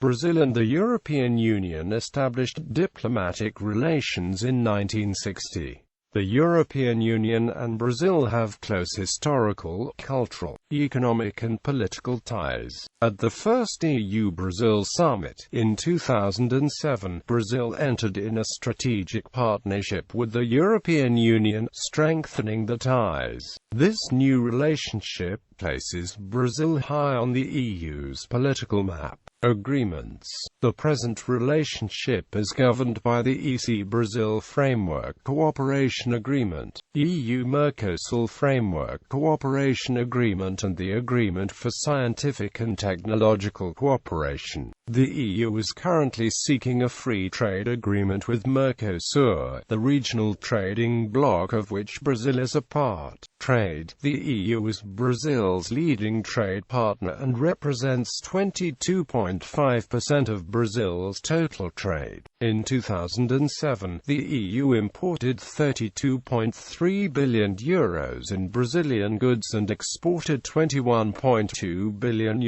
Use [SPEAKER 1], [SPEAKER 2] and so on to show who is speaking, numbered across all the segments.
[SPEAKER 1] Brazil and the European Union established diplomatic relations in 1960. The European Union and Brazil have close historical, cultural, economic and political ties. At the first EU-Brazil summit, in 2007, Brazil entered in a strategic partnership with the European Union, strengthening the ties. This new relationship places Brazil high on the EU's political map. Agreements. The present relationship is governed by the EC-Brazil Framework Cooperation Agreement, EU-Mercosul Framework Cooperation Agreement and the Agreement for Scientific and Technological Cooperation. The EU is currently seeking a free trade agreement with Mercosur, the regional trading bloc of which Brazil is a part. Trade. The EU is Brazil's leading trade partner and represents 22.5% of Brazil's total trade. In 2007, the EU imported €32.3 billion in Brazilian goods and exported €21.2 billion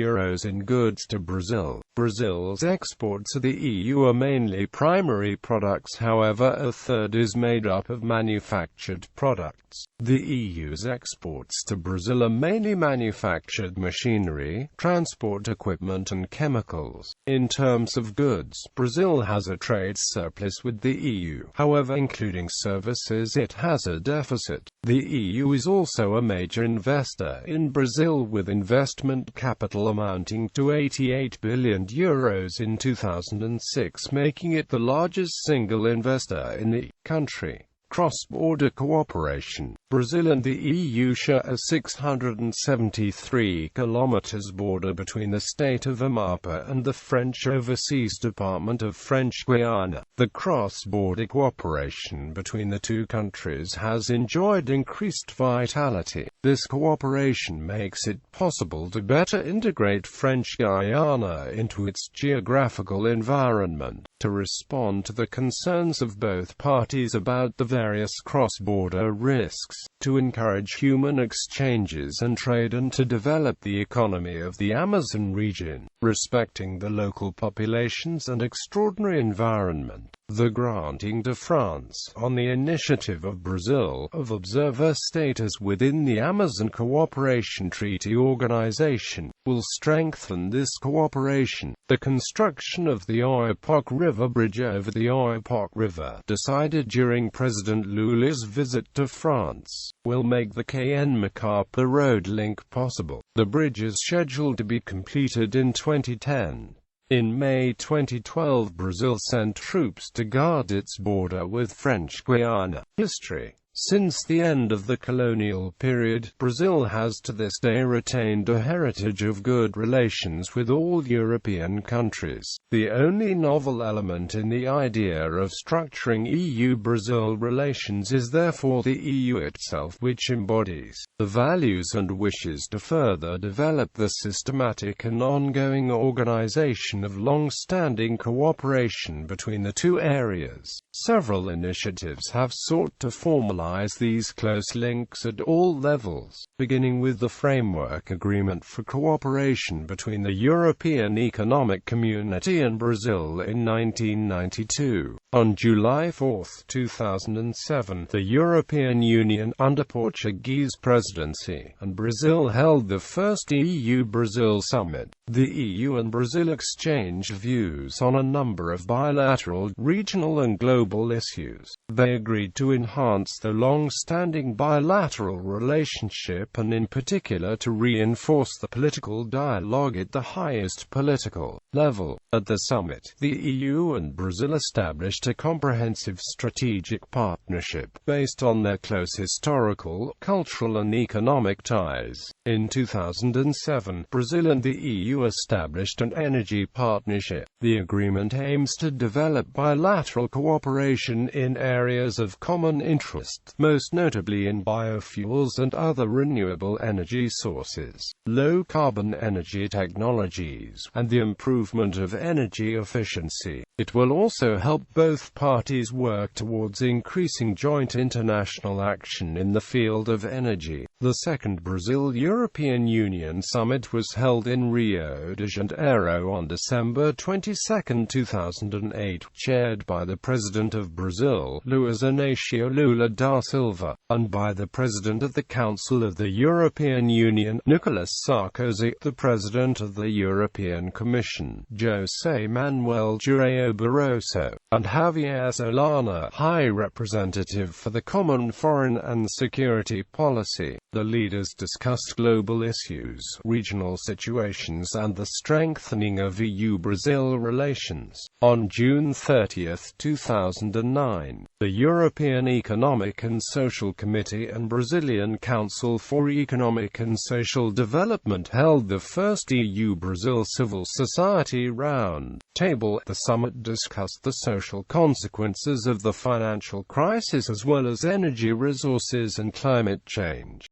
[SPEAKER 1] in goods to Brazil. Brazil's exports to the EU are mainly primary products, however a third is made up of manufactured products. The EU's exports to Brazil are mainly manufactured machinery, transport equipment and chemicals. In terms of goods, Brazil has a trade surplus with the EU. However, including services, it has a deficit. The EU is also a major investor in Brazil with investment capital amounting to €88 billion in 2006, making it the largest single investor in the country. Cross-border cooperation. Brazil and the EU share a 673 km border between the state of Amapá and the French Overseas Department of French Guiana. The cross-border cooperation between the two countries has enjoyed increased vitality. This cooperation makes it possible to better integrate French Guiana into its geographical environment, to respond to the concerns of both parties about the various cross-border risks, to encourage human exchanges and trade and to develop the economy of the Amazon region, respecting the local populations and extraordinary environment. The granting to France, on the initiative of Brazil, of observer status within the Amazon Cooperation Treaty Organization, will strengthen this cooperation. The construction of the Oiapoque River Bridge over the Oiapoque River, decided during President Lula's visit to France, will make the Cayenne-Macapá road link possible. The bridge is scheduled to be completed in 2010. In May 2012, Brazil sent troops to guard its border with French Guiana. History. Since the end of the colonial period, Brazil has to this day retained a heritage of good relations with all European countries. The only novel element in the idea of structuring EU-Brazil relations is therefore the EU itself, which embodies the values and wishes to further develop the systematic and ongoing organization of long-standing cooperation between the two areas. Several initiatives have sought to formalize these close links at all levels, beginning with the Framework Agreement for Cooperation between the European Economic Community and Brazil in 1992. On July 4, 2007, the European Union, under Portuguese presidency, and Brazil held the first EU-Brazil summit. The EU and Brazil exchanged views on a number of bilateral, regional and global issues. They agreed to enhance the long-standing bilateral relationship and in particular to reinforce the political dialogue at the highest political level. At the summit, the EU and Brazil established a comprehensive strategic partnership based on their close historical, cultural and economic ties. In 2007, Brazil and the EU established an energy partnership. The agreement aims to develop bilateral cooperation in areas of common interest, costs, most notably in biofuels and other renewable energy sources, low-carbon energy technologies, and the improvement of energy efficiency. It will also help both parties work towards increasing joint international action in the field of energy. The second Brazil-European Union summit was held in Rio de Janeiro on December 22, 2008, chaired by the President of Brazil, Luiz Inácio Lula da Silva, and by the President of the Council of the European Union, Nicolas Sarkozy, the President of the European Commission, José Manuel João Barroso, and Javier Solana, High Representative for the Common Foreign and Security Policy. The leaders discussed global issues, regional situations, and the strengthening of EU-Brazil relations. On June 30, 2009, the European Economic and Social Committee and Brazilian Council for Economic and Social Development held the first EU-Brazil civil society round table. The summit discussed the social consequences of the financial crisis as well as energy resources and climate change.